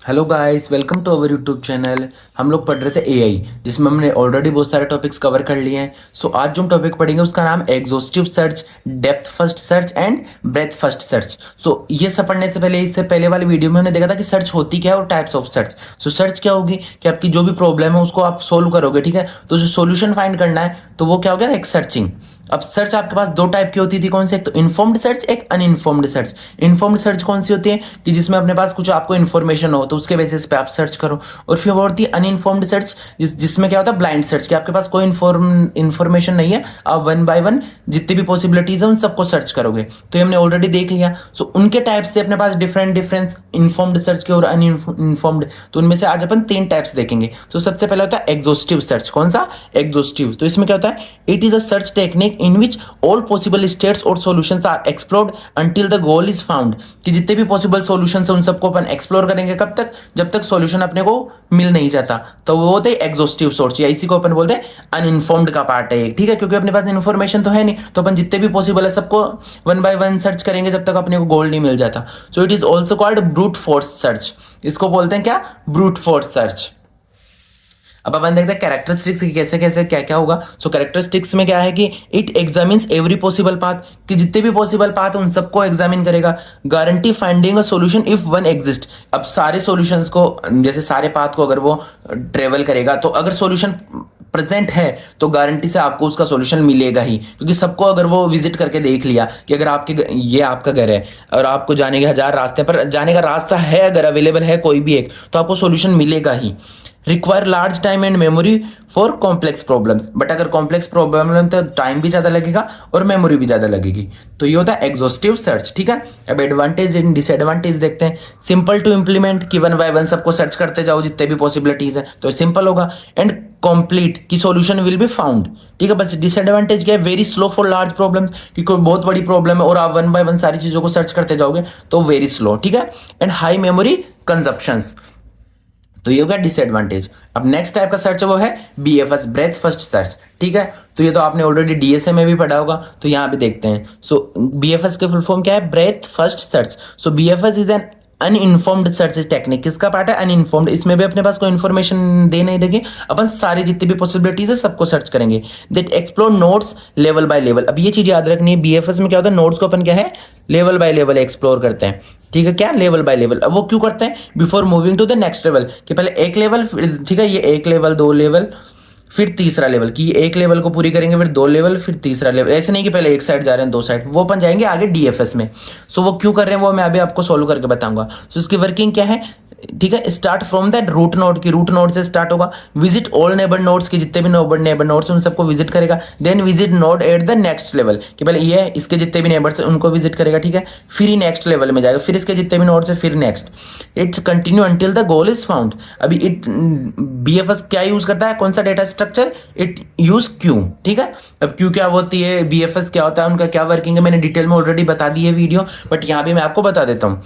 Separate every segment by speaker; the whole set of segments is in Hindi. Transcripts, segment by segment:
Speaker 1: Hello guys, welcome to our YouTube channel. हम लोग पढ़ रहे थे एआई, जिसमें हमने ऑलरेडी बहुत सारे टॉपिक्स कवर कर लिए हैं। सो आज जो हम टॉपिक पढ़ेंगे उसका नाम exhaustive search, depth first search and breadth first search. So ये सब पढ़ने से पहले, इससे पहले वाले वीडियो में हमने देखा था कि सर्च होती क्या है और types of search. So search क्या होगी कि आपकी जो भी प्रॉब्लम है उसको आप सोल्व करोगे, ठीक है। तो जो सोल्यूशन फाइंड करना है तो वो क्या हो गया, एक सर्चिंग। अब सर्च आपके पास दो टाइप की होती थी, कौन से, एक तो इन्फॉर्म्ड सर्च, एक अनइन्फॉर्म्ड सर्च। इन्फॉर्म्ड सर्च कौन सी होती है कि जिसमें अपने पास कुछ आपको इन्फॉर्मेशन हो तो उसके बेसिस पे आप सर्च करो। और फिर वो होती है अनइन्फॉर्म्ड सर्च, जिसमें क्या होता है, ब्लाइंड सर्च, कि आपके पास कोई इन्फॉर्मेशन नहीं है, आप वन बाय वन जितनी भी पॉसिबिलिटीज है उन सबको सर्च करोगे। तो ये हमने ऑलरेडी देख लिया। सो उनके टाइप्स से अपने पास डिफरेंट डिफरेंस, इन्फॉर्म्ड सर्च के और अनइन्फॉर्म्ड। तो उनमें से आज अपन तीन टाइप्स देखेंगे। तो सबसे पहले होता है एग्जॉस्टिव सर्च। कौन सा? एग्जॉस्टिव। तो इसमें क्या होता है, it is a search technique in which all possible states और solutions are explored until the goal is found. कि जितने भी पॉसिबल सॉल्यूशंस है उन सबको अपन एक्सप्लोर करेंगे, कब तक, जब तक सॉल्यूशन अपने को मिल नहीं जाता। तो वो होते हैं एग्जॉस्टिव सर्च, या इसी को अपन बोलते हैं अनइन्फॉर्म्ड का पार्ट है, ठीक है। क्योंकि अपने पास इन्फॉर्मेशन तो है नहीं, तो अपन जितने भी पॉसिबल है सबको वन बाय वन सर्च करेंगे जब तक अपने को गोल नहीं मिल जाता। So it is also called brute force search. इसको बोलते हैं क्या, ब्रूट फोर्स सर्च। अब अपन देखते हैं कैरेक्टरिस्टिक्स की कैसे कैसे क्या क्या होगा। सो कैरेक्टरिस्टिक्स में क्या है कि it examines every possible path, कि जितने भी पॉसिबल पाथ उन सबको एग्जामिन करेगा। Guarantee finding a solution if one exist. अब सारे सॉल्यूशंस को, जैसे सारे पाथ को अगर वो ट्रेवल करेगा तो अगर सॉल्यूशन प्रेजेंट है तो गारंटी से आपको उसका सॉल्यूशन मिलेगा ही। क्योंकि सबको अगर वो विजिट करके देख लिया कि अगर ये आपका घर है और आपको जाने के हजार रास्ते, पर जाने का रास्ता है अगर अवेलेबल है कोई भी एक, तो आपको सॉल्यूशन मिलेगा ही। Require large time and memory for complex problems. But अगर कॉम्प्लेक्स प्रॉब्लम तो टाइम भी ज़्यादा लगेगा और मेमोरी भी ज़्यादा लगेगी। तो ये होता है एग्जॉस्टिव सर्च, ठीक है। अब एडवांटेज एंड डिसएडवांटेज देखते हैं। सिंपल टू इंप्लीमेंट, कि वन बाय वन सबको सर्च करते जाओ जितने भी पॉसिबिलिटीज है, तो सिंपल होगा। एंड कंप्लीट, की सॉल्यूशन विल बी फाउंड, ठीक है। बस डिसएडवांटेज क्या है, very slow for large problems, कि कोई बहुत बड़ी प्रॉब्लम है और आप वन बाय वन सारी चीज़ों को सर्च करते जाओगे तो वेरी स्लो, ठीक है। And high memory consumptions. तो ये हो गया डिसएडवांटेज। अब नेक्स्ट टाइप का सर्च है वो है बीएफएस, ब्रेथ फर्स्ट सर्च, ठीक है। तो ये तो आपने ऑलरेडी डीएसए में भी पढ़ा होगा, तो यहाँ पे देखते हैं। सो बीएफएस के फुल फॉर्म क्या है, breath first search. So BFS is an uninformed search technique. किसका पार्ट है, अनइन्फॉर्म्ड। इसमें भी अपने पास कोई इन्फॉर्मेशन दे नहीं देंगे, अपन सारी जितनी भी पॉसिबिलिटीज है सबको सर्च करेंगे। That explore nodes level by level. अब ये चीज याद रखनी है, बीएफएस में क्या होता है, नोड्स को अपन क्या है, लेवल बाय लेवल एक्सप्लोर करते हैं, ठीक है। क्या, लेवल बाय लेवल। अब वो क्यों करते हैं, before moving to the next level, कि पहले एक लेवल, ठीक है, ये एक लेवल, दो लेवल, फिर तीसरा लेवल, कि एक लेवल को पूरी करेंगे, फिर दो लेवल, फिर तीसरा लेवल। ऐसे नहीं कि पहले एक साइड जा रहे हैं, दो साइड, वो अपन जाएंगे आगे डीएफएस में। सो वो क्यों कर रहे हैं वो मैं अभी आपको सोल्व करके बताऊंगा। सो इसकी वर्किंग क्या है, ठीक है। Start from that root node, की रूट नोड से स्टार्ट होगा। विजिट ऑल नेबर नोड्स, की जितने भी नेबर नोड्स उन सबको विजिट करेगा। Then visit node at the next level, कि पहले ये है, इसके जितने भी नेबर्स हैं उनको विजिट करेगा, ठीक है। फिर ही नेक्स्ट लेवल में जाएगा, फिर इसके जितने भी नोड्स है, फिर next. It's continue until the goal is found. अभी इट बीएफएस क्या यूज करता है, कौन सा data structure, it use Q, ठीक है। अब क्यू क्या होती है, बीएफएस क्या होता है, उनका क्या वर्किंग है, मैंने डिटेल में ऑलरेडी बता दी है वीडियो, बट यहाँ भी मैं आपको बता देता हूँ।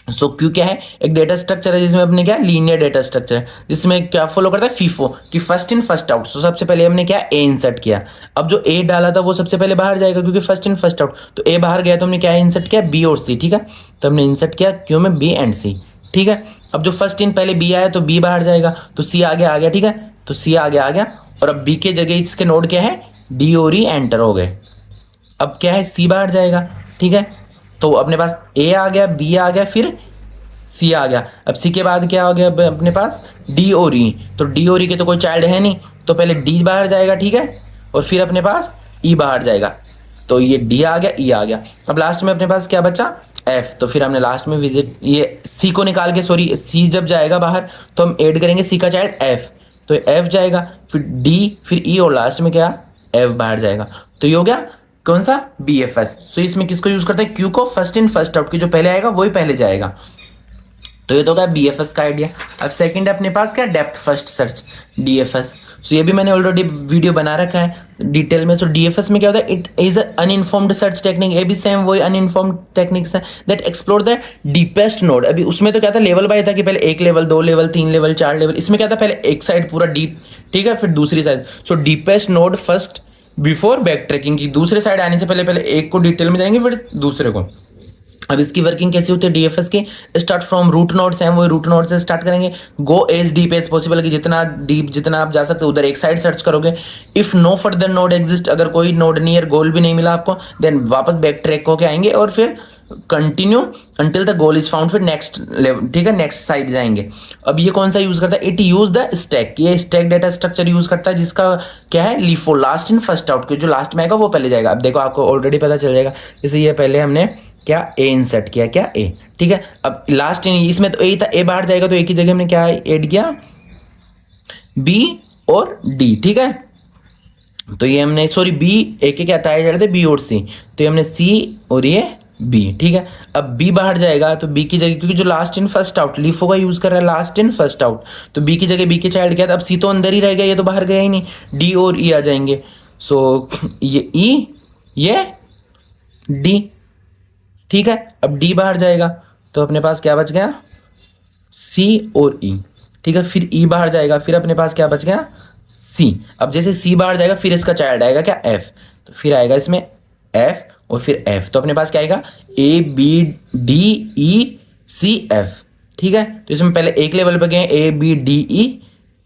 Speaker 1: सो क्यू क्या है, एक डेटा स्ट्रक्चर है जिसमें अपने क्या, लीनियर डेटा स्ट्रक्चर है, जिसमें क्या फॉलो करता है, फीफो, कि फर्स्ट इन फर्स्ट आउट। तो सबसे पहले हमने क्या, ए इंसर्ट किया। अब जो ए डाला था वो सबसे पहले बाहर जाएगा, क्योंकि फर्स्ट इन फर्स्ट आउट। तो ए बाहर गया तो हमने क्या इंसर्ट किया, बी और सी, ठीक है। तो हमने इंसर्ट किया क्यू में बी एंड सी, ठीक है। अब जो फर्स्ट इन पहले बी आया तो बी बाहर जाएगा, तो सी आगे आ गया, ठीक है। तो सी आगे आ गया, और अब बी के जगह इसके नोड क्या है, डी और ई एंटर हो गए। अब क्या है, सी बाहर जाएगा, ठीक है। तो अपने पास ए आ गया, बी आ गया, फिर सी आ गया। अब सी के बाद क्या हो गया अपने पास, डी और ई। तो डी और ई के तो कोई चाइल्ड है नहीं, तो पहले डी बाहर जाएगा, ठीक है, और फिर अपने पास ई बाहर जाएगा। तो ये डी आ गया, ई आ गया। अब लास्ट में अपने पास क्या बचा, एफ। तो फिर हमने लास्ट में विजिट ये सी को निकाल के, सॉरी, सी जब जाएगा बाहर तो हम ऐड करेंगे सी का चाइल्ड एफ। तो एफ जाएगा, फिर डी, फिर ई, और लास्ट में क्या, एफ बाहर जाएगा। तो ये हो गया कौन सा, बी एफ एस। सो इसमें किसको यूज करते हैं, क्यू को, फर्स्ट इन फर्स्ट आउट, की जो पहले आएगा वही पहले जाएगा। तो ये तो क्या, बीएफएस का आइडिया। अब सेकंड है अपने पास क्या, डेप्थ फर्स्ट सर्च, डीएफएस। सो ये भी मैंने ऑलरेडी वीडियो बना रखा है डिटेल में। सो डीएफएस में क्या होता है, it is uninformed search technique. ये भी सेम वही अनइन्फॉर्म्ड टेक्निक्स है that explore the deepest node. अभी उसमें तो क्या था, लेवल बाय था, कि पहले एक लेवल, दो लेवल, तीन लेवल, चार लेवल। इसमें क्या था, पहले एक साइड पूरा डीप, ठीक है, फिर दूसरी side. So deepest node first before backtracking, की दूसरे साइड आने से पहले पहले एक को डिटेल में जाएंगे, फिर दूसरे को। अब इसकी वर्किंग कैसे होती है डीएफएस की, स्टार्ट फ्रॉम रूट नोड्स हैं, वो रूट नोड से स्टार्ट करेंगे, go as deep as possible, कि जितना डीप जितना आप जा सकते हो उधर एक साइड सर्च करोगे। If no further node exist, अगर कोई नोड नियर गोल भी नहीं मिला आपको, देन वापस बैक ट्रैक होके आएंगे और फिर continue until the goal is found, फिर नेक्स्ट लेवल, ठीक है, नेक्स्ट साइड जाएंगे। अब ये कौन सा यूज करता है, इट यूज द स्टैक, ये स्टैक डेटा स्ट्रक्चर यूज करता है, जिसका क्या है, LIFO, last in first out, जो लास्ट में आएगा वो पहले जाएगा। अब देखो आपको ऑलरेडी पता चल जाएगा, जैसे ये पहले हमने क्या ए इंसर्ट किया, क्या ए, ठीक है। अब लास्ट इन, इसमें तो ए था, ए बाहर जाएगा तो ए की जगह हमने क्या ऐड किया, बी और डी, ठीक है। तो ये हमने, सॉरी, बी ए के क्या था, जा रहे थे बी और सी, तो ये हमने सी और ये बी, ठीक है। अब बी बाहर जाएगा तो बी की जगह, क्योंकि जो last in first out LIFO का यूज कर रहा है, लास्ट इन फर्स्ट आउट, तो बी की जगह बी के चाइल्ड क्या था, अब सी तो अंदर ही रह गया, ये तो बाहर गया ही नहीं, डी और ई आ जाएंगे। सो ये ई, ये डी, ठीक है। अब डी बाहर जाएगा तो अपने पास क्या बच गया, सी और ई, ठीक है। फिर ई बाहर जाएगा, फिर अपने पास क्या बच गया, सी। अब जैसे सी बाहर जाएगा फिर इसका चाइल्ड आएगा क्या, एफ, तो फिर आएगा इसमें एफ और फिर एफ, तो अपने पास क्या आएगा, A B D E C F, ठीक है। तो इसमें पहले एक लेवल पे गए ए बी डी ई,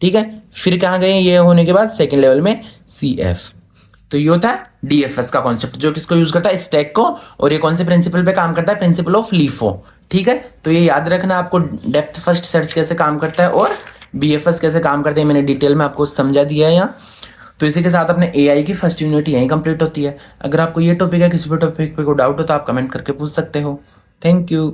Speaker 1: ठीक है, फिर कहाँ गए, ये होने के बाद सेकेंड लेवल में सी एफ। तो ये होता है डीएफएस का कॉन्सेप्ट, जो किसको यूज करता है, स्टैक को, और ये कौन से प्रिंसिपल पे काम करता है, प्रिंसिपल ऑफ लीफो, ठीक है। तो ये याद रखना आपको, डेप्थ फर्स्ट सर्च कैसे काम करता है और बीएफएस कैसे काम करते हैं, मैंने डिटेल में आपको समझा दिया है यहाँ। तो इसी के साथ अपने एआई की फर्स्ट यूनिट यहीं कंप्लीट होती है। अगर आपको ये टॉपिक है, किसी भी टॉपिक पे कोई डाउट हो तो आप कमेंट करके पूछ सकते हो। Thank you.